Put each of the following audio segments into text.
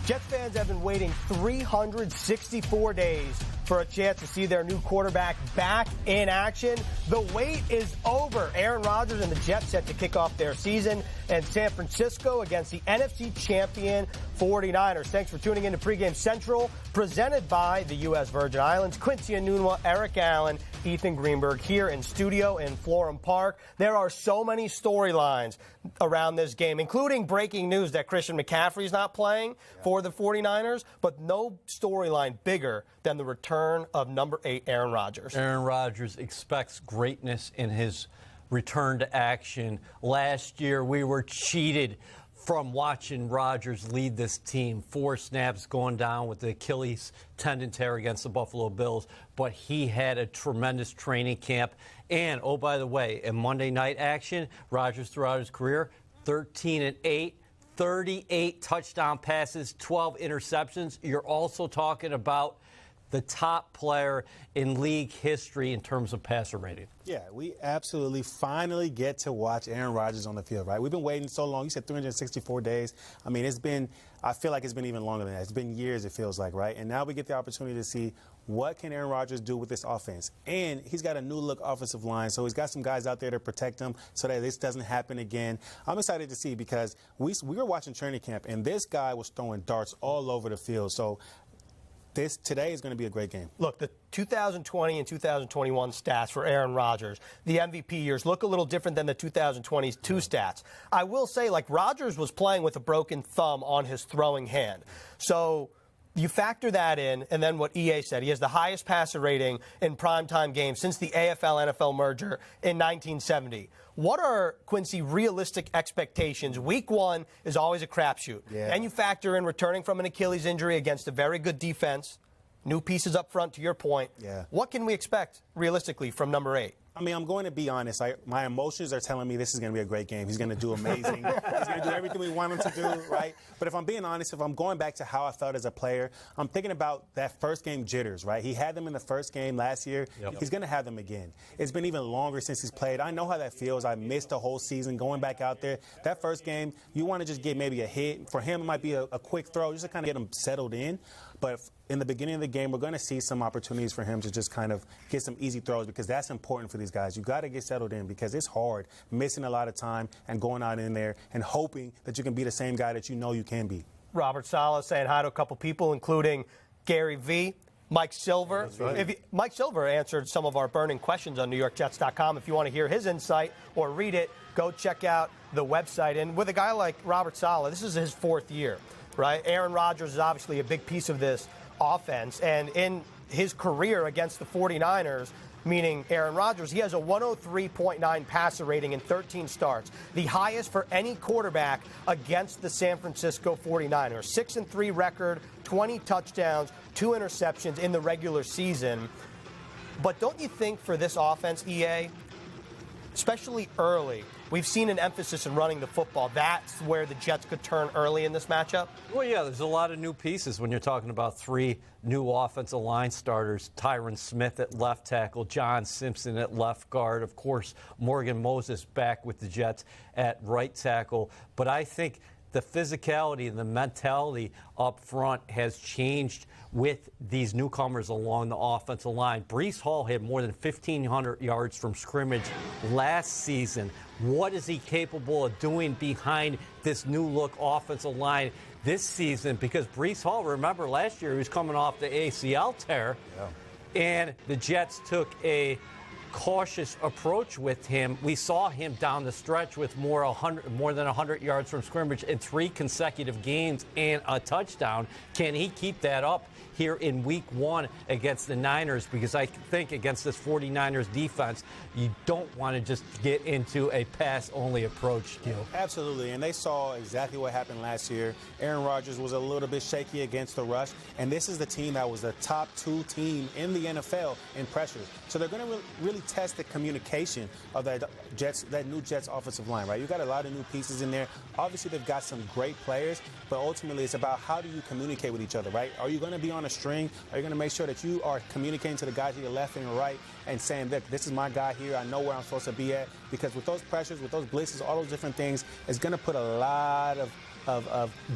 Jets fans have been waiting 364 days for a chance to see their new quarterback back in action. The wait is over. Aaron Rodgers and the Jets set to kick off their season in San Francisco against the NFC champion 49ers. Thanks for tuning in to Pregame Central, presented by the U.S. Virgin Islands. Quincy Enunwa, Eric Allen, Ethan Greenberg here in studio in Florham Park. There are so many storylines around this game, including breaking news that Christian McCaffrey is not playing for the 49ers, but no storyline bigger than the return of number 8, Aaron Rodgers. Aaron Rodgers expects greatness in his return to action. Last year, we were cheated from watching Rodgers lead this team. 4 snaps going down with the Achilles tendon tear against the Buffalo Bills, but he had a tremendous training camp. And, oh, by the way, in Monday night action, Rodgers throughout his career, 13-8, 38 touchdown passes, 12 interceptions. You're also talking about the top player in league history in terms of passer rating. Yeah, we absolutely finally get to watch Aaron Rodgers on the field, right? We've been waiting so long. You said 364 days. I mean, I feel like it's been even longer than that. It's been years, it feels like, right? And now we get the opportunity to see what can Aaron Rodgers do with this offense. And he's got a new-look offensive line, so he's got some guys out there to protect him so that this doesn't happen again. I'm excited to see because we were watching training camp, and this guy was throwing darts all over the field. So today is going to be a great game. Look, the 2020 and 2021 stats for Aaron Rodgers, the MVP years, look a little different than the 2022 stats. I will say, like, Rodgers was playing with a broken thumb on his throwing hand. So you factor that in, and then what EA said, he has the highest passer rating in primetime games since the AFL-NFL merger in 1970. What are, Quincy, realistic expectations? Week 1 is always a crapshoot. Yeah. And you factor in returning from an Achilles injury against a very good defense, new pieces up front, to your point. Yeah. What can we expect realistically from number 8? I mean, I'm going to be honest. My emotions are telling me this is going to be a great game. He's going to do amazing. He's going to do everything we want him to do, right? But if I'm being honest, if I'm going back to how I felt as a player, I'm thinking about that first game jitters, right? He had them in the first game last year. Yep. He's going to have them again. It's been even longer since he's played. I know how that feels. I missed the whole season going back out there. That first game, you want to just get maybe a hit. For him, it might be a quick throw just to kind of get him settled in. But in the beginning of the game, we're going to see some opportunities for him to just kind of get some easy throws because that's important for these guys. You got to get settled in because it's hard missing a lot of time and going out in there and hoping that you can be the same guy that you know you can be. Robert Saleh saying hi to a couple people, including Gary V., Mike Silver. Right. Mike Silver answered some of our burning questions on NewYorkJets.com. If you want to hear his insight or read it, go check out the website. And with a guy like Robert Saleh, this is his 4th year, right? Aaron Rodgers is obviously a big piece of this offense. And in his career against the 49ers, meaning Aaron Rodgers, he has a 103.9 passer rating in 13 starts, the highest for any quarterback against the San Francisco 49ers. 6-3 record, 20 touchdowns, 2 interceptions in the regular season. But don't you think for this offense, EA, especially early, we've seen an emphasis in running the football. That's where the Jets could turn early in this matchup? Well, yeah, there's a lot of new pieces when you're talking about 3 new offensive line starters. Tyron Smith at left tackle, John Simpson at left guard. Of course, Morgan Moses back with the Jets at right tackle. But I think the physicality and the mentality up front has changed with these newcomers along the offensive line. Breece Hall had more than 1,500 yards from scrimmage last season. What is he capable of doing behind this new-look offensive line this season? Because Breece Hall, remember, last year he was coming off the ACL tear, and the Jets took a cautious approach with him. We saw him down the stretch with more than 100 yards from scrimmage in 3 consecutive games and a touchdown. Can he keep that up here in week 1 against the Niners? Because I think against this 49ers defense, you don't want to just get into a pass-only approach. Absolutely, and they saw exactly what happened last year. Aaron Rodgers was a little bit shaky against the rush, and this is the team that was the top 2 team in the NFL in pressure. So they're going to really test the communication of that new Jets offensive line, right? You got a lot of new pieces in there. Obviously, they've got some great players, but ultimately it's about how do you communicate with each other, right? Are you going to be on a string? Are you going to make sure that you are communicating to the guys to your left and your right and saying, look, this is my guy here. I know where I'm supposed to be at. Because with those pressures, with those blitzes, all those different things, it's going to put a lot of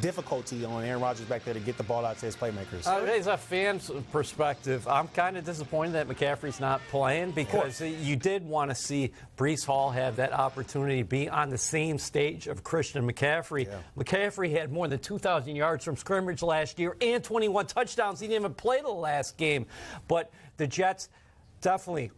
difficulty on Aaron Rodgers back there to get the ball out to his playmakers. As a fan's perspective, I'm kind of disappointed that McCaffrey's not playing because you did want to see Breece Hall have that opportunity to be on the same stage of Christian McCaffrey. Yeah. McCaffrey had more than 2,000 yards from scrimmage last year and 21 touchdowns. He didn't even play the last game. But the Jets definitely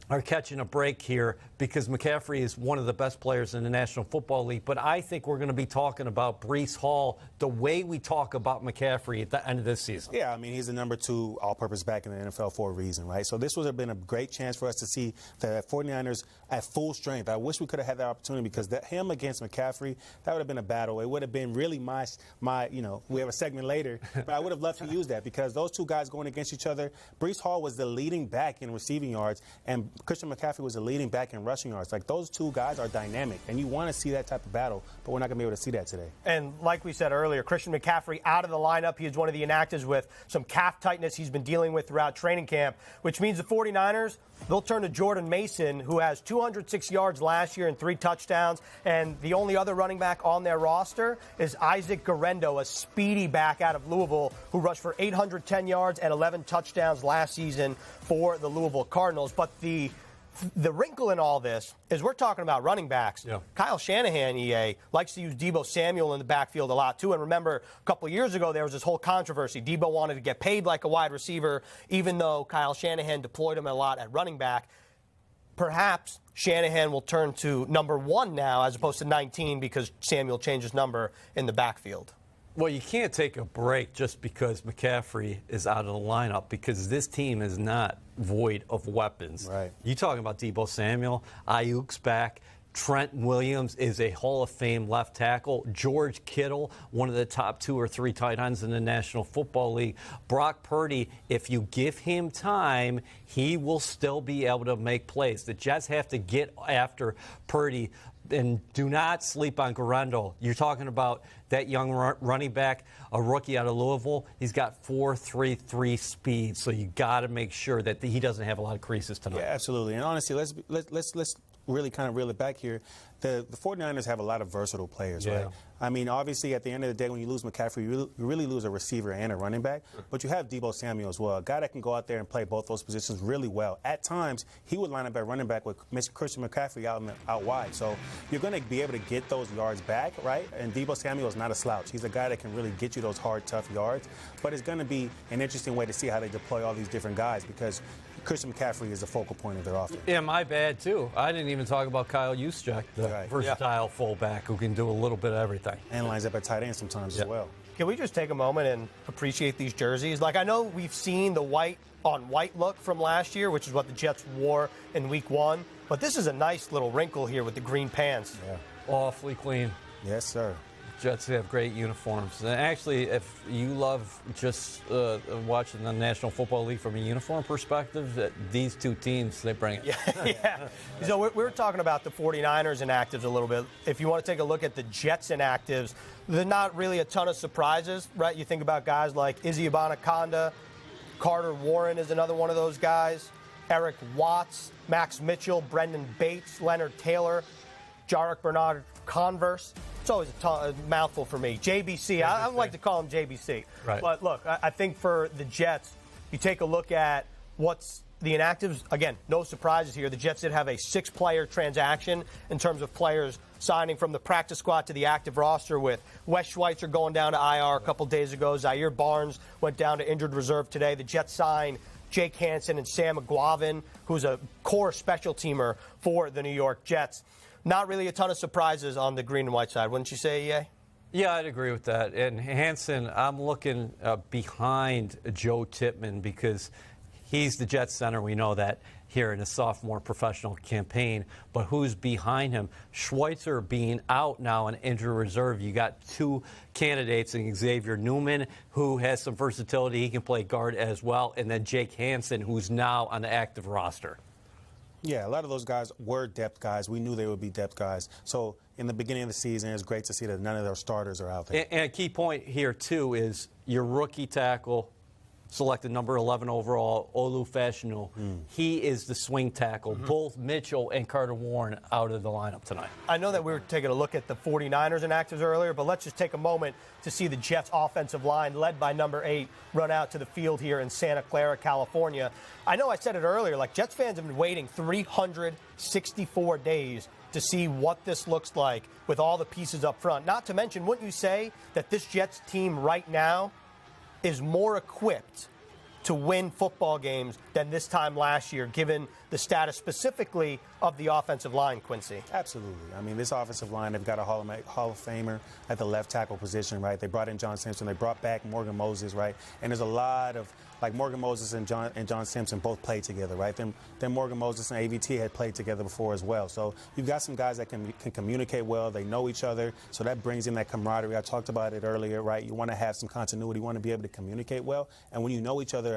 are catching a break here because McCaffrey is one of the best players in the National Football League. But I think we're going to be talking about Breece Hall the way we talk about McCaffrey at the end of this season. Yeah, I mean, he's the number 2 all-purpose back in the NFL for a reason, right? So this would have been a great chance for us to see the 49ers at full strength. I wish we could have had that opportunity because him against McCaffrey, that would have been a battle. It would have been really my we have a segment later, but I would have loved to use that because those two guys going against each other, Breece Hall was the leading back in receiving yards, and Christian McCaffrey was the leading back in rushing yards. Like, those two guys are dynamic, and you want to see that type of battle, but we're not going to be able to see that today. And like we said earlier, Christian McCaffrey out of the lineup. He is one of the inactives with some calf tightness he's been dealing with throughout training camp, which means the 49ers, they'll turn to Jordan Mason, who has 206 yards last year and 3 touchdowns, and the only other running back on their roster is Isaac Guerendo, a speedy back out of Louisville, who rushed for 810 yards and 11 touchdowns last season for the Louisville Cardinals. But the wrinkle in all this is we're talking about running backs. Yeah. Kyle Shanahan, EA, likes to use Deebo Samuel in the backfield a lot, too. And remember, a couple of years ago, there was this whole controversy. Deebo wanted to get paid like a wide receiver, even though Kyle Shanahan deployed him a lot at running back. Perhaps Shanahan will turn to number 1 now as opposed to 19 because Samuel changed his number in the backfield. Well, you can't take a break just because McCaffrey is out of the lineup because this team is not void of weapons. Right. You talking about Deebo Samuel, Ayuk's back. Trent Williams is a Hall of Fame left tackle. George Kittle, one of the top 2 or 3 tight ends in the National Football League. Brock Purdy, if you give him time, he will still be able to make plays. The Jets have to get after Purdy. And do not sleep on Guerendo. You're talking about that young running back, a rookie out of Louisville. He's got 4.33 speed, so you got to make sure that he doesn't have a lot of creases tonight. Yeah, absolutely. And honestly, let's really kind of reel it back here. The 49ers have a lot of versatile players, right? I mean, obviously, at the end of the day, when you lose McCaffrey, you really lose a receiver and a running back. But you have Deebo Samuel as well, a guy that can go out there and play both those positions really well. At times, he would line up at running back with Christian McCaffrey out wide. So you're going to be able to get those yards back, right? And Deebo Samuel is not a slouch. He's a guy that can really get you those hard, tough yards. But it's going to be an interesting way to see how they deploy all these different guys because Christian McCaffrey is the focal point of their offense. Yeah, my bad, too. I didn't even talk about Kyle Juszczyk, the versatile fullback who can do a little bit of everything. And lines up at tight end sometimes as well. Can we just take a moment and appreciate these jerseys? Like, I know we've seen the white-on-white look from last year, which is what the Jets wore in Week 1, but this is a nice little wrinkle here with the green pants. Yeah. Awfully clean. Yes, sir. Jets have great uniforms. And actually, if you love just watching the National Football League from a uniform perspective, these two teams, they bring it. Yeah. So we were talking about the 49ers inactives a little bit. If you want to take a look at the Jets inactives, they're not really a ton of surprises, right? You think about guys like Izzy Abanikanda, Carter Warren is another one of those guys, Eric Watts, Max Mitchell, Brendan Bates, Leonard Taylor, Jarek Bernard Converse. It's always a mouthful for me. JBC. I don't like to call him JBC. Right. But look, I think for the Jets, you take a look at what's the inactives. Again, no surprises here. The Jets did have a 6-player transaction in terms of players signing from the practice squad to the active roster, with Wes Schweitzer going down to IR a couple days ago. Zaire Barnes went down to injured reserve today. The Jets signed Jake Hansen and Sam McGuavin, who's a core special teamer for the New York Jets. Not really a ton of surprises on the green and white side, wouldn't you say, EA? Yeah, I'd agree with that. And Hansen, I'm looking behind Joe Tippmann because he's the Jets center. We know that here in a sophomore professional campaign. But who's behind him? Schweitzer being out now in injury reserve. You got 2 candidates in Xavier Newman, who has some versatility. He can play guard as well. And then Jake Hansen, who's now on the active roster. Yeah, a lot of those guys were depth guys. We knew they would be depth guys. So in the beginning of the season, it's great to see that none of their starters are out there. And a key point here, too, is your rookie tackle, selected number 11 overall, Olu Fashanu. He is the swing tackle. Both Mitchell and Carter Warren out of the lineup tonight. I know that we were taking a look at the 49ers inactives earlier, but let's just take a moment to see the Jets offensive line led by number 8 run out to the field here in Santa Clara, California. I know I said it earlier, like Jets fans have been waiting 364 days to see what this looks like with all the pieces up front. Not to mention, wouldn't you say that this Jets team right now is more equipped to win football games than this time last year, given the status specifically of the offensive line, Quincy? Absolutely. I mean, this offensive line, they've got a Hall of Famer at the left tackle position, right? They brought in John Simpson. They brought back Morgan Moses, right? And there's a lot of, like, Morgan Moses and John Simpson both played together, right? Then Morgan Moses and AVT had played together before as well. So you've got some guys that can communicate well. They know each other. So that brings in that camaraderie. I talked about it earlier, right? You want to have some continuity. You want to be able to communicate well. And when you know each other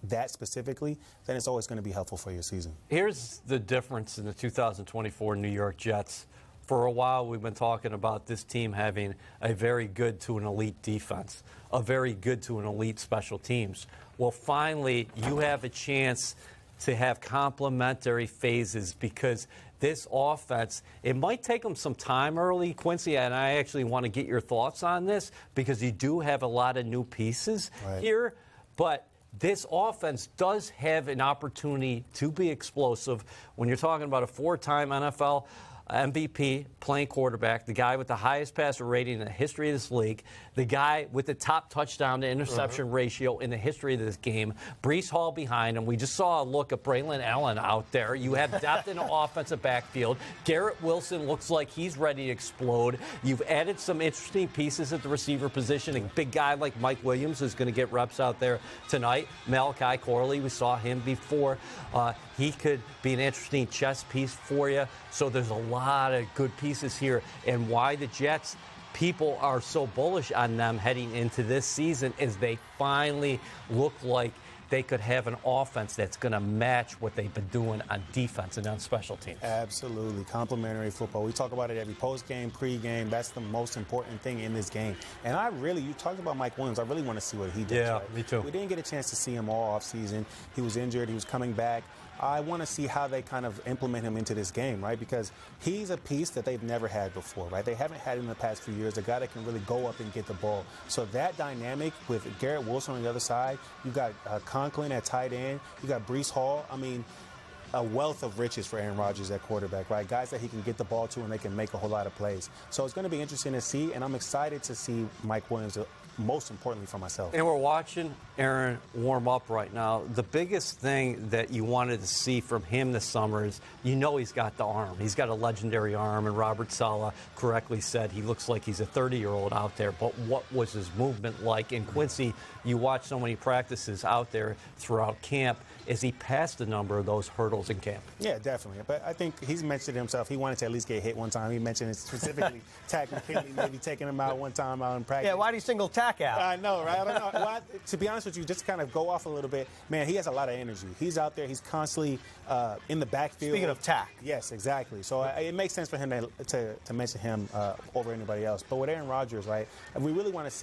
that specifically, then it's always going to be helpful for your season. Here's the difference in the 2024 New York Jets. For a while, we've been talking about this team having a very good to an elite defense, a very good to an elite special teams. Well, finally, you have a chance to have complementary phases because this offense, it might take them some time early, Quincy, and I actually want to get your thoughts on this because you do have a lot of new pieces here, but this offense does have an opportunity to be explosive. When you're talking about a 4-time NFL MVP playing quarterback, the guy with the highest passer rating in the history of this league, the guy with the top touchdown to interception ratio in the history of this game, Breece Hall behind him. We just saw a look at Braylon Allen out there. You have depth in the offensive backfield. Garrett Wilson looks like he's ready to explode. You've added some interesting pieces at the receiver position. A big guy like Mike Williams is going to get reps out there tonight. Malachi Corley, we saw him before. He could be an interesting chess piece for you. So there's a lot of good pieces here. And why the Jets, people are so bullish on them heading into this season is they finally look like they could have an offense that's going to match what they've been doing on defense and on special teams. Absolutely. Complementary football. We talk about it every post-game, pre-game. That's the most important thing in this game. And you talked about Mike Williams. I really want to see what he does. Yeah, right? me too. We didn't get a chance to see him all offseason. He was injured. He was coming back. I want to see how they kind of implement him into this game, right? Because he's a piece that they've never had before, right? They haven't had him in the past few years, a guy that can really go up and get the ball. So that dynamic with Garrett Wilson on the other side, you got Conklin at tight end, you got Breece Hall. I mean, a wealth of riches for Aaron Rodgers at quarterback, right? Guys that he can get the ball to and they can make a whole lot of plays. So it's going to be interesting to see, and I'm excited to see Mike Williams, most importantly for myself. And we're watching Aaron warm up right now. The biggest thing that you wanted to see from him this summer is, he's got the arm. He's got a legendary arm, and Robert Saleh correctly said he looks like he's a 30-year-old out there. But what was his movement like? And Quincy, you watch so many practices out there throughout camp. Is he passed a number of those hurdles in camp? Yeah, definitely. But I think he's mentioned himself. He wanted to at least get hit one time. He mentioned it specifically, Tack McKinley maybe taking him out one time out in practice. Yeah, why do you single Tack out? I know, right? I don't know. Well, to be honest with you, just kind of go off a little bit. Man, he has a lot of energy. He's out there. He's constantly in the backfield. Speaking of Tack. Yes, exactly. So it makes sense for him to mention him over anybody else. But with Aaron Rodgers, right, we really want to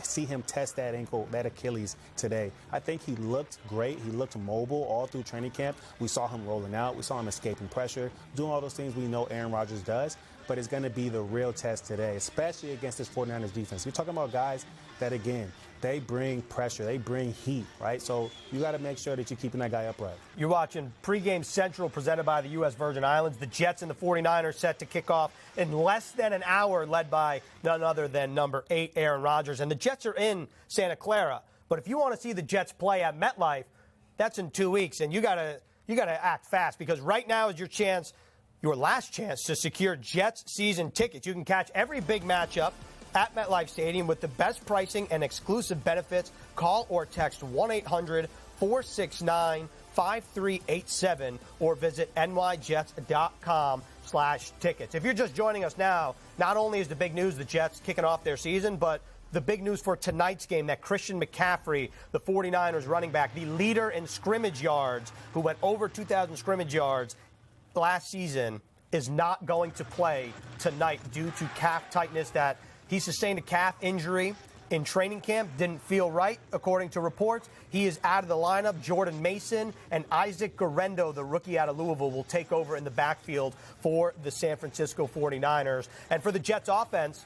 see him test that ankle, that Achilles today. I think he looked great. He looked mobile all through training camp. We saw him rolling out. We saw him escaping pressure, doing all those things we know Aaron Rodgers does. But it's going to be the real test today, especially against this 49ers defense. You're talking about guys that, again, they bring pressure. They bring heat, right? So you got to make sure that you're keeping that guy upright. You're watching Pregame Central presented by the U.S. Virgin Islands. The Jets and the 49ers set to kick off in less than an hour, led by none other than number 8, Aaron Rodgers. And the Jets are in Santa Clara. But if you want to see the Jets play at MetLife, that's in 2 weeks. And you got to act fast because right now is your last chance to secure Jets season tickets. You can catch every big matchup at MetLife Stadium with the best pricing and exclusive benefits. Call or text 1-800-469-5387 or visit nyjets.com/tickets. If you're just joining us now, not only is the big news the Jets kicking off their season, but the big news for tonight's game that Christian McCaffrey, the 49ers running back, the leader in scrimmage yards, who went over 2,000 scrimmage yards last season, is not going to play tonight due to calf tightness. That he sustained a calf injury in training camp didn't feel right, according to reports. He is out of the lineup. Jordan Mason and Isaac Guerrero, the rookie out of Louisville, will take over in the backfield for the San Francisco 49ers. And for the Jets offense,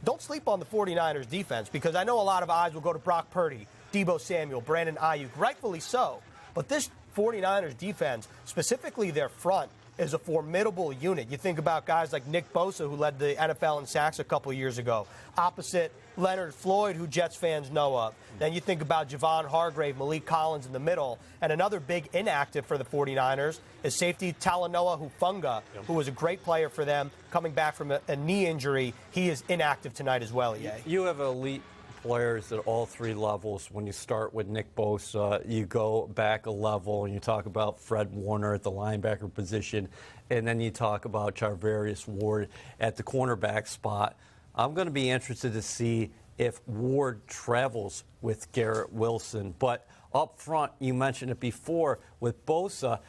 don't sleep on the 49ers defense, because I know a lot of eyes will go to Brock Purdy, Deebo Samuel, Brandon Ayuk, rightfully so. But this 49ers defense, specifically their front, is a formidable unit. You think about guys like Nick Bosa, who led the NFL in sacks a couple years ago, opposite Leonard Floyd, who Jets fans know of. Then you think about Javon Hargrave, Malik Collins in the middle. And another big inactive for the 49ers is safety Talanoa Hufanga, who was a great player for them, coming back from a knee injury. He is inactive tonight as well, EA. You have elite players at all three levels. When you start with Nick Bosa, you go back a level and you talk about Fred Warner at the linebacker position, and then you talk about Charvarius Ward at the cornerback spot. I'm going to be interested to see if Ward travels with Garrett Wilson. But up front, you mentioned it before, with Bosa's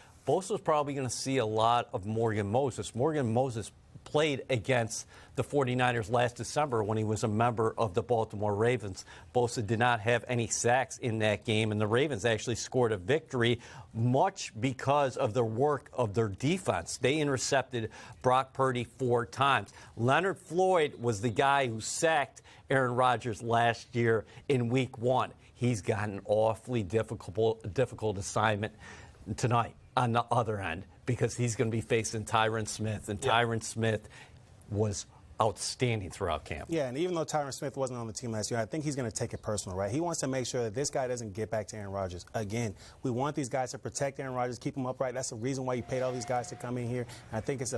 probably going to see a lot of Morgan Moses. Morgan Moses played against the 49ers last December when he was a member of the Baltimore Ravens. Bosa did not have any sacks in that game, and the Ravens actually scored a victory much because of the work of their defense. They intercepted Brock Purdy 4 times. Leonard Floyd was the guy who sacked Aaron Rodgers last year in Week 1. He's got an awfully difficult assignment tonight on the other end, because he's going to be facing Tyron Smith, and Tyron Smith was outstanding throughout camp. Yeah, and even though Tyron Smith wasn't on the team last year, I think he's going to take it personal, right? He wants to make sure that this guy doesn't get back to Aaron Rodgers. Again, we want these guys to protect Aaron Rodgers, keep him upright. That's the reason why you paid all these guys to come in here. And I think it's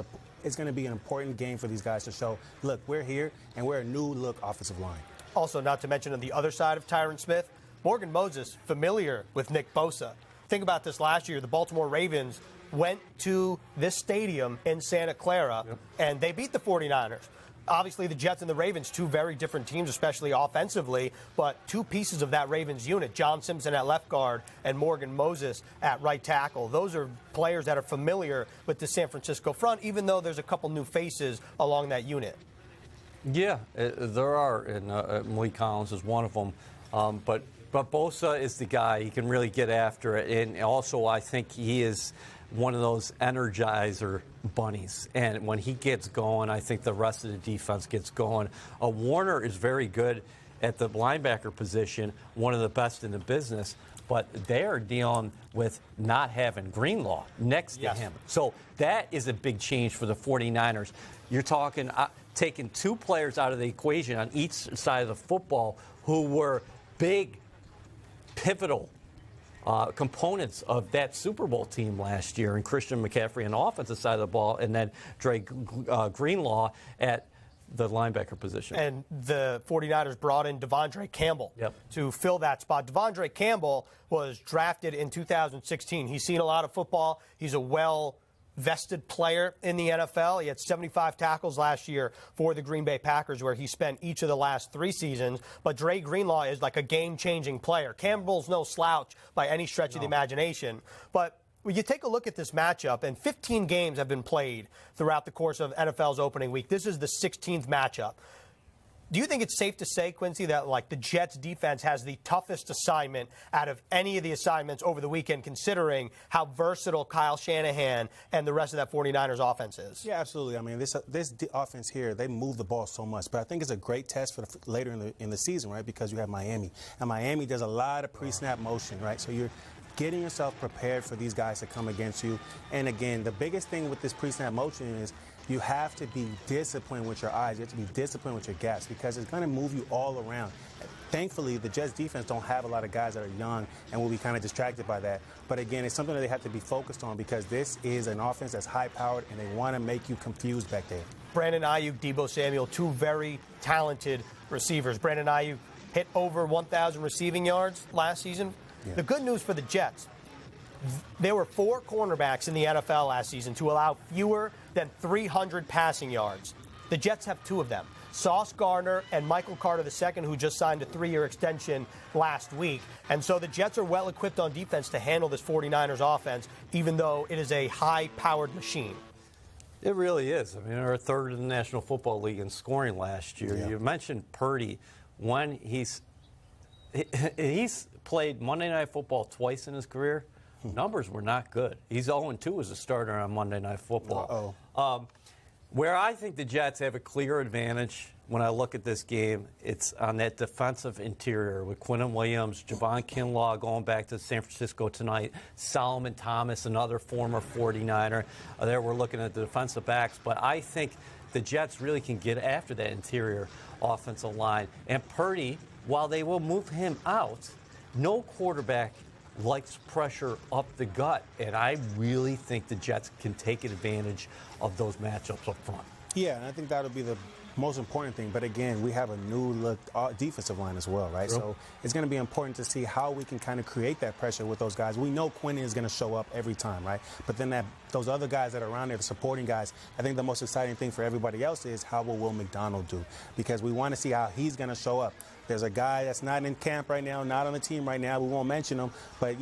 going to be an important game for these guys to show, look, we're here, and we're a new-look offensive line. Also, not to mention on the other side of Tyron Smith, Morgan Moses, familiar with Nick Bosa. Think about this last year. The Baltimore Ravens went to this stadium in Santa Clara, and they beat the 49ers. Obviously, the Jets and the Ravens, two very different teams, especially offensively, but two pieces of that Ravens unit, John Simpson at left guard and Morgan Moses at right tackle. Those are players that are familiar with the San Francisco front, even though there's a couple new faces along that unit. Yeah, there are, and Malik Collins is one of them. But Bosa is the guy. He can really get after it. And also, I think he is one of those energizer bunnies. And when he gets going, I think the rest of the defense gets going. Warner is very good at the linebacker position, one of the best in the business. But they are dealing with not having Greenlaw next to him. So that is a big change for the 49ers. You're talking taking 2 players out of the equation on each side of the football who were big, pivotal components of that Super Bowl team last year, and Christian McCaffrey on the offensive side of the ball, and then Dre Greenlaw at the linebacker position. And the 49ers brought in Devondre Campbell to fill that spot. Devondre Campbell was drafted in 2016. He's seen a lot of football. He's a well-vested player in the NFL. He had 75 tackles last year for the Green Bay Packers, where he spent each of the last 3 seasons. But Dre Greenlaw is like a game-changing player. Campbell's no slouch by any stretch of the imagination. But when you take a look at this matchup, and 15 games have been played throughout the course of NFL's opening week. This is the 16th matchup. Do you think it's safe to say, Quincy, that like the Jets defense has the toughest assignment out of any of the assignments over the weekend, considering how versatile Kyle Shanahan and the rest of that 49ers offense is? Yeah, absolutely. I mean, this offense here, they move the ball so much. But I think it's a great test for later in the season, right, because you have Miami. And Miami does a lot of pre-snap motion, right? So you're getting yourself prepared for these guys to come against you. And again, the biggest thing with this pre-snap motion is you have to be disciplined with your eyes. You have to be disciplined with your gaps, because it's going to move you all around. Thankfully, the Jets defense don't have a lot of guys that are young and will be kind of distracted by that. But again, it's something that they have to be focused on, because this is an offense that's high-powered, and they want to make you confused back there. Brandon Ayuk, Deebo Samuel, 2 very talented receivers. Brandon Ayuk hit over 1,000 receiving yards last season. The good news for the Jets, there were 4 cornerbacks in the NFL last season to allow fewer than 300 passing yards. The Jets have 2 of them, Sauce Gardner and Michael Carter II, who just signed a 3-year extension last week. And so the Jets are well equipped on defense to handle this 49ers offense, even though it is a high-powered machine. It really is. I mean, they're 3rd in the National Football League in scoring last year. You mentioned Purdy when he's played Monday Night Football twice in his career, numbers were not good. He's 0-2 as a starter on Monday Night Football. Where I think the Jets have a clear advantage when I look at this game, it's on that defensive interior with Quinnen Williams, Javon Kinlaw going back to San Francisco tonight, Solomon Thomas, another former 49er. There we're looking at the defensive backs, but I think the Jets really can get after that interior offensive line. And Purdy, while they will move him out, no quarterback likes pressure up the gut, and I really think the Jets can take advantage of those matchups up front. Yeah, and I think that'll be the most important thing. But again, we have a new look defensive line as well, right? True. So it's going to be important to see how we can kind of create that pressure with those guys. We know Quinn is going to show up every time, right? But then those other guys that are around there, the supporting guys, I think the most exciting thing for everybody else is how will Will McDonald do? Because we want to see how he's going to show up. There's a guy that's not in camp right now, not on the team right now. We won't mention him, but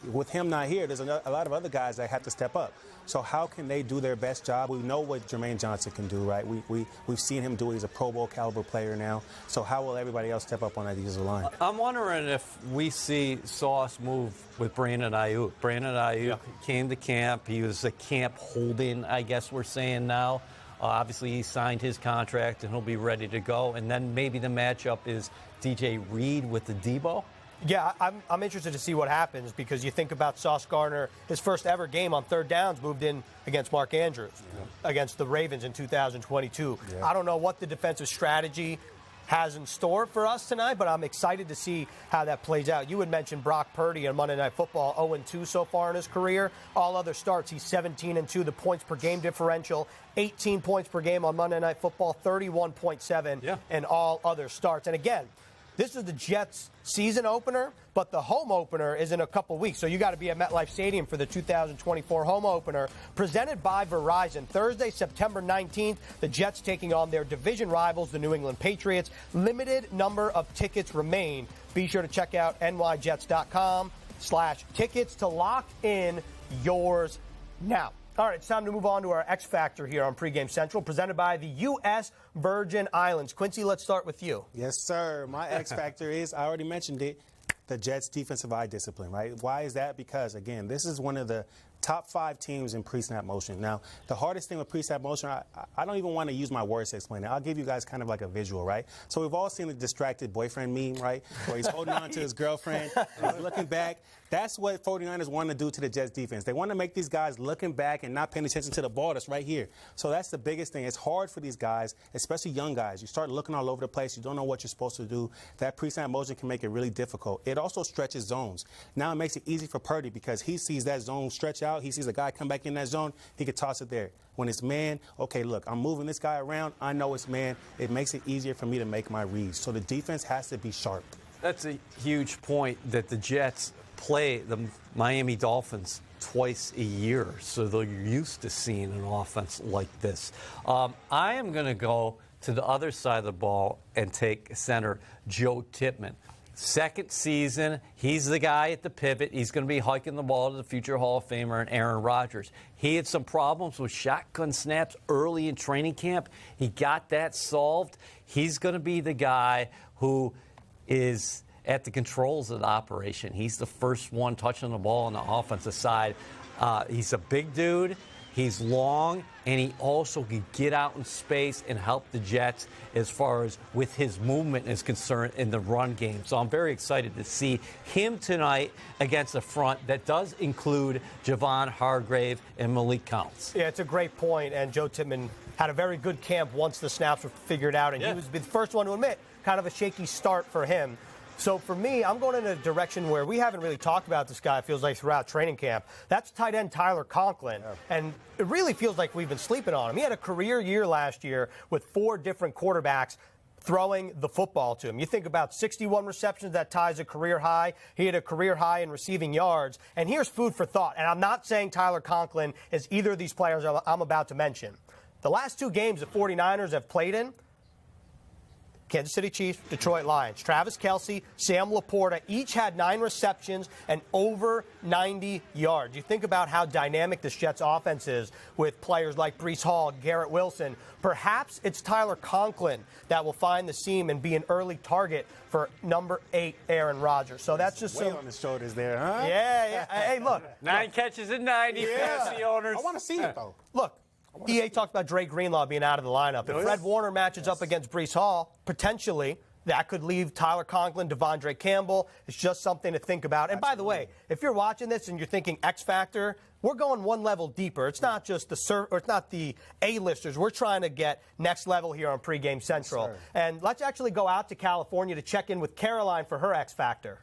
with him not here, there's a lot of other guys that have to step up. So how can they do their best job? We know what Jermaine Johnson can do, right? We've seen him do it. He's a Pro Bowl caliber player now. So how will everybody else step up on that defensive line? I'm wondering if we see Sauce move with Brandon Ayuk. Brandon Ayuk came to camp. He was a camp holding, I guess we're saying now. Obviously, he signed his contract, and he'll be ready to go. And then maybe the matchup is DJ Reed with the Debo. Yeah, I'm interested to see what happens because you think about Sauce Gardner, his first ever game on third downs moved in against Mark Andrews against the Ravens in 2022. Yeah. I don't know what the defensive strategy has in store for us tonight, but I'm excited to see how that plays out. You had mentioned Brock Purdy on Monday Night Football, 0-2 so far in his career. All other starts, he's 17-2. The points per game differential, 18 points per game on Monday Night Football, 31.7 in all other starts. And again, this is the Jets' season opener, but the home opener is in a couple weeks. So you got to be at MetLife Stadium for the 2024 home opener, presented by Verizon. Thursday, September 19th, the Jets taking on their division rivals, the New England Patriots. Limited number of tickets remain. Be sure to check out nyjets.com/tickets to lock in yours now. All right, it's time to move on to our X Factor here on Pregame Central, presented by the U.S. Virgin Islands. Quincy, let's start with you. Yes, sir. My X Factor is, I already mentioned it, the Jets' defensive eye discipline, right? Why is that? Because, again, this is one of the top 5 teams in pre-snap motion. Now, the hardest thing with pre-snap motion, I don't even want to use my words to explain it. I'll give you guys kind of like a visual, right? So we've all seen the distracted boyfriend meme, right? Where he's holding on to his girlfriend, and he's looking back. That's what 49ers want to do to the Jets defense. They want to make these guys looking back and not paying attention to the ball that's right here. So that's the biggest thing. It's hard for these guys, especially young guys. You start looking all over the place. You don't know what you're supposed to do. That pre-snap motion can make it really difficult. It also stretches zones. Now it makes it easy for Purdy because he sees that zone stretch out. He sees a guy come back in that zone. He can toss it there. When it's man, okay, look, I'm moving this guy around. I know it's man. It makes it easier for me to make my reads. So the defense has to be sharp. That's a huge point that the Jets play the Miami Dolphins twice a year, so they're used to seeing an offense like this. I am going to go to the other side of the ball and take center Joe Tippmann. Second season, he's the guy at the pivot. He's going to be hiking the ball to the future Hall of Famer and Aaron Rodgers. He had some problems with shotgun snaps early in training camp. He got that solved. He's going to be the guy who is at the controls of the operation. He's the first one touching the ball on the offensive side. He's a big dude. He's long, and he also can get out in space and help the Jets as far as with his movement is concerned in the run game. So I'm very excited to see him tonight against a front that does include Javon Hargrave and Malik Counts. Yeah, it's a great point, and Joe Tippmann had a very good camp once the snaps were figured out, and he was the first one to admit kind of a shaky start for him. So for me, I'm going in a direction where we haven't really talked about this guy, it feels like, throughout training camp. That's tight end Tyler Conklin. Yeah. And it really feels like we've been sleeping on him. He had a career year last year with 4 different quarterbacks throwing the football to him. You think about 61 receptions, that ties a career high. He had a career high in receiving yards. And here's food for thought. And I'm not saying Tyler Conklin is either of these players I'm about to mention. The last 2 games the 49ers have played in, Kansas City Chiefs, Detroit Lions. Travis Kelce, Sam Laporta each had 9 receptions and over 90 yards. You think about how dynamic this Jets offense is with players like Breece Hall, Garrett Wilson. Perhaps it's Tyler Conklin that will find the seam and be an early target for number 8, Aaron Rodgers. So that's just weight on the shoulders there, huh? Yeah. Hey, look. 9 catches and 90 fantasy owners. I want to see it, though. Look. EA talked about Drake Greenlaw being out of the lineup. If Fred Warner matches up against Breece Hall, potentially that could leave Tyler Conklin, Devondre Campbell. It's just something to think about. And by the way, if you're watching this and you're thinking X Factor, we're going one level deeper. It's not just it's not the A-listers. We're trying to get next level here on Pregame Central. Yes, and let's actually go out to California to check in with Caroline for her X Factor.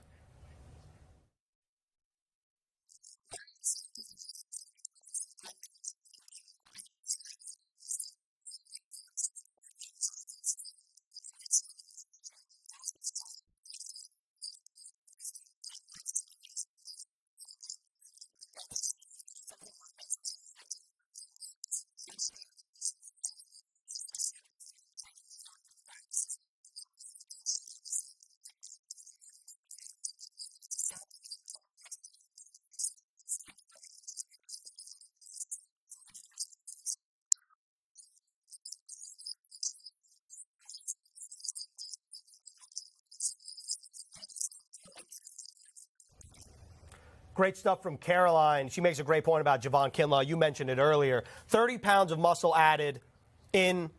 Great stuff from Caroline. She makes a great point about Javon Kinlaw. You mentioned it earlier. 30 pounds of muscle added in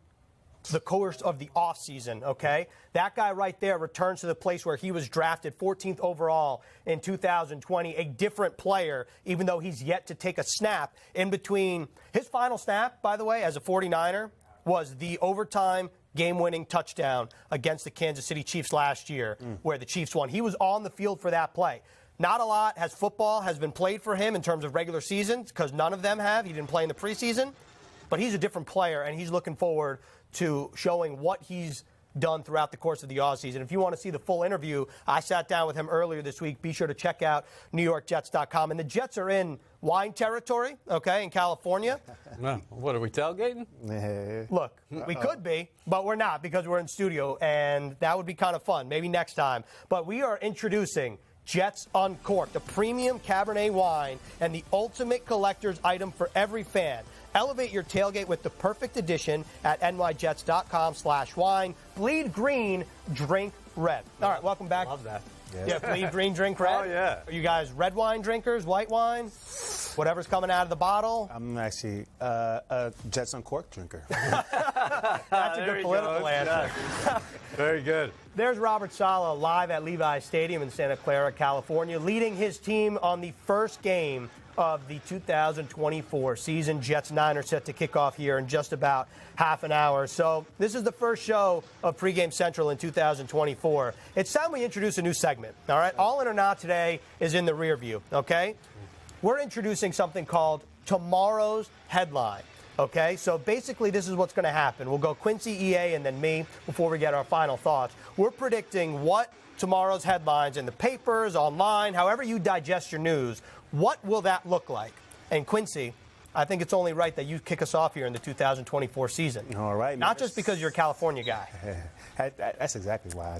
the course of the offseason, okay? That guy right there returns to the place where he was drafted 14th overall in 2020, a different player, even though he's yet to take a snap in between. His final snap, by the way, as a 49er, was the overtime game-winning touchdown against the Kansas City Chiefs last year, where the Chiefs won. He was on the field for that play. Not a lot has been played for him in terms of regular season, because none of them have. He didn't play in the preseason. But he's a different player, and he's looking forward to showing what he's done throughout the course of the offseason. If you want to see the full interview, I sat down with him earlier this week. Be sure to check out NewYorkJets.com. And the Jets are in wine territory, okay, in California. No, what, are we tailgating? Look, we could be, but we're not because we're in studio, and that would be kind of fun. Maybe next time. But we are introducing Jets Uncorked, a premium Cabernet wine and the ultimate collector's item for every fan. Elevate your tailgate with the perfect edition at nyjets.com/wine. Bleed green, drink red. All right, welcome back. Love that. Yeah, bleed green, drink red. Oh, yeah. Are you guys red wine drinkers, white wine? Whatever's coming out of the bottle? I'm actually a Jets Uncorked drinker. That's a good political answer. Very good. There's Robert Saleh live at Levi's Stadium in Santa Clara, California, leading his team on the first game of the 2024 season. Jets-Niners set to kick off here in just about half an hour. So this is the first show of Pregame Central in 2024. It's time we introduce a new segment, all right? All in or not today is in the rear view, okay? We're introducing something called Tomorrow's Headline. Okay, so basically this is what's going to happen. We'll go Quincy, EA, and then me before we get our final thoughts. We're predicting what tomorrow's headlines in the papers, online, however you digest your news, what will that look like? And Quincy, I think it's only right that you kick us off here in the 2024 season. All right. Not just because you're a California guy. That's exactly why.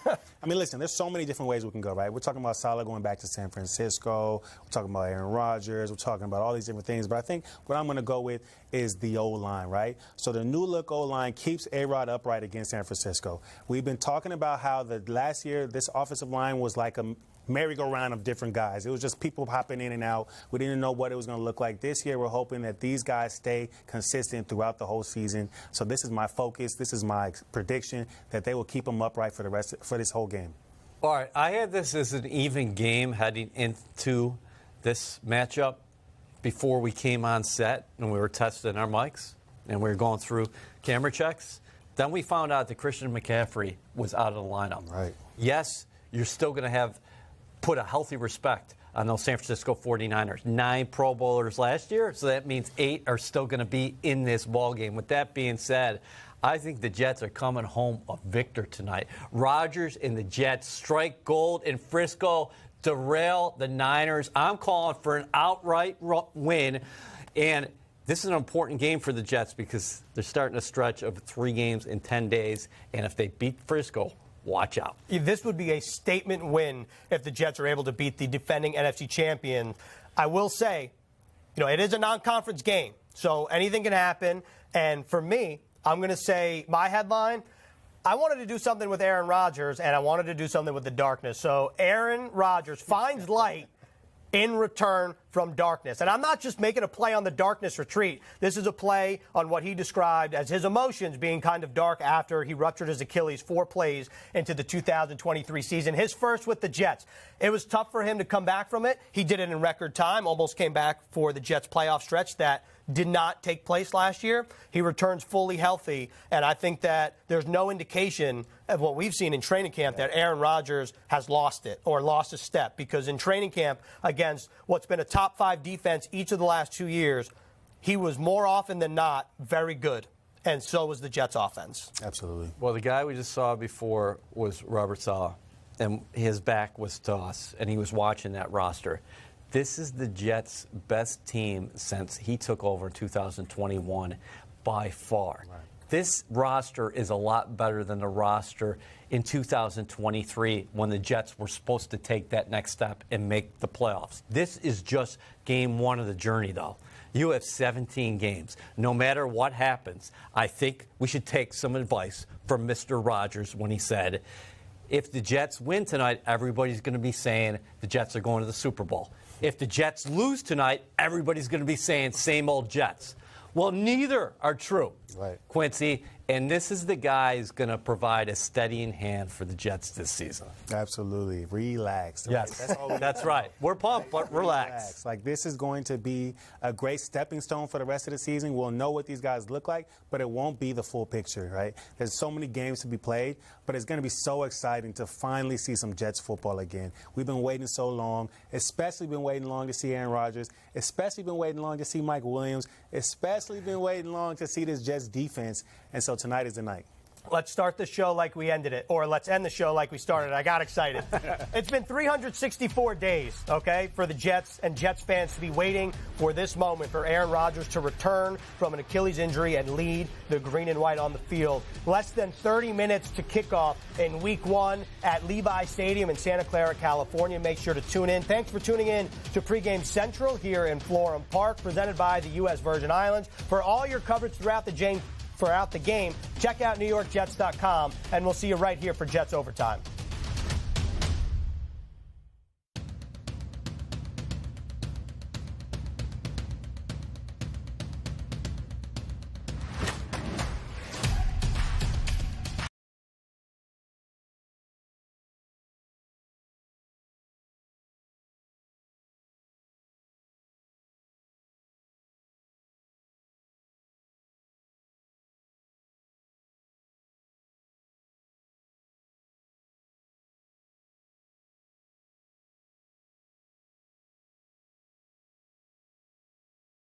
I mean, listen, there's so many different ways we can go, right? We're talking about Saleh going back to San Francisco. We're talking about Aaron Rodgers. We're talking about all these different things. But I think what I'm going to go with is the O-line, right? So the new look O-line keeps A-Rod upright against San Francisco. We've been talking about how the last year this offensive line was like a merry-go-round of different guys. It was just people popping in and out. We didn't know what it was going to look like. This year, we're hoping that these guys stay consistent throughout the whole season. So this is my focus. This is my prediction that they will keep them upright for this whole game. All right, I had this as an even game heading into this matchup before we came on set and we were testing our mics and we were going through camera checks. Then we found out that Christian McCaffrey was out of the lineup. Right. Yes, you're still going to put a healthy respect on those San Francisco 49ers. 9 Pro Bowlers last year, so that means 8 are still going to be in this ball game. With that being said, I think the Jets are coming home a victor tonight. Rodgers and the Jets strike gold in Frisco, derail the Niners. I'm calling for an outright win, and This is an important game for the Jets because they're starting a stretch of 3 games in 10 days, and if they beat Frisco, watch out. This would be a statement win if the Jets are able to beat the defending NFC champion. I will say, it is a non-conference game, so anything can happen. And for me, I'm going to say my headline, I wanted to do something with Aaron Rodgers, and I wanted to do something with the darkness. So Aaron Rodgers finds light in return from darkness. And I'm not just making a play on the darkness retreat. This is a play on what he described as his emotions being kind of dark after he ruptured his Achilles 4 plays into the 2023 season, his first with the Jets. It was tough for him to come back from it. He did it in record time, almost came back for the Jets playoff stretch that did not take place last year. He returns fully healthy, and I think that there's no indication of what we've seen in training camp that Aaron Rodgers has lost it or lost a step, because in training camp against what's been a top 5 defense each of the last 2 years, he was more often than not very good, and so was the Jets offense. Absolutely. Well, the guy we just saw before was Robert Saleh, and his back was to us, and he was watching that roster. This is the Jets' best team since he took over in 2021 by far. Right. This roster is a lot better than the roster in 2023 when the Jets were supposed to take that next step and make the playoffs. This is just game 1 of the journey, though. You have 17 games. No matter what happens, I think we should take some advice from Mr. Rodgers when he said, if the Jets win tonight, everybody's going to be saying the Jets are going to the Super Bowl. If the Jets lose tonight, everybody's going to be saying same old Jets. Well, neither are true, right, Quincy. And this is the guy who's going to provide a steadying hand for the Jets this season. Absolutely. Relax. Yes, that's right. We're pumped, but relax. Like, this is going to be a great stepping stone for the rest of the season. We'll know what these guys look like, but it won't be the full picture, right? There's so many games to be played, but it's going to be so exciting to finally see some Jets football again. We've been waiting so long, especially been waiting long to see Aaron Rodgers, especially been waiting long to see Mike Williams, especially been waiting long to see this Jets defense. And so tonight is the night. Let's start the show like we ended it, or let's end the show like we started. I got excited. It's been 364 days, okay, for the Jets and Jets fans to be waiting for this moment for Aaron Rodgers to return from an Achilles injury and lead the green and white on the field. Less than 30 minutes to kickoff in Week 1 at Levi Stadium in Santa Clara, California. Make sure to tune in. Thanks for tuning in to Pregame Central here in Florham Park, presented by the U.S. Virgin Islands. For all your coverage throughout the game, check out NewYorkJets.com, and we'll see you right here for Jets Overtime.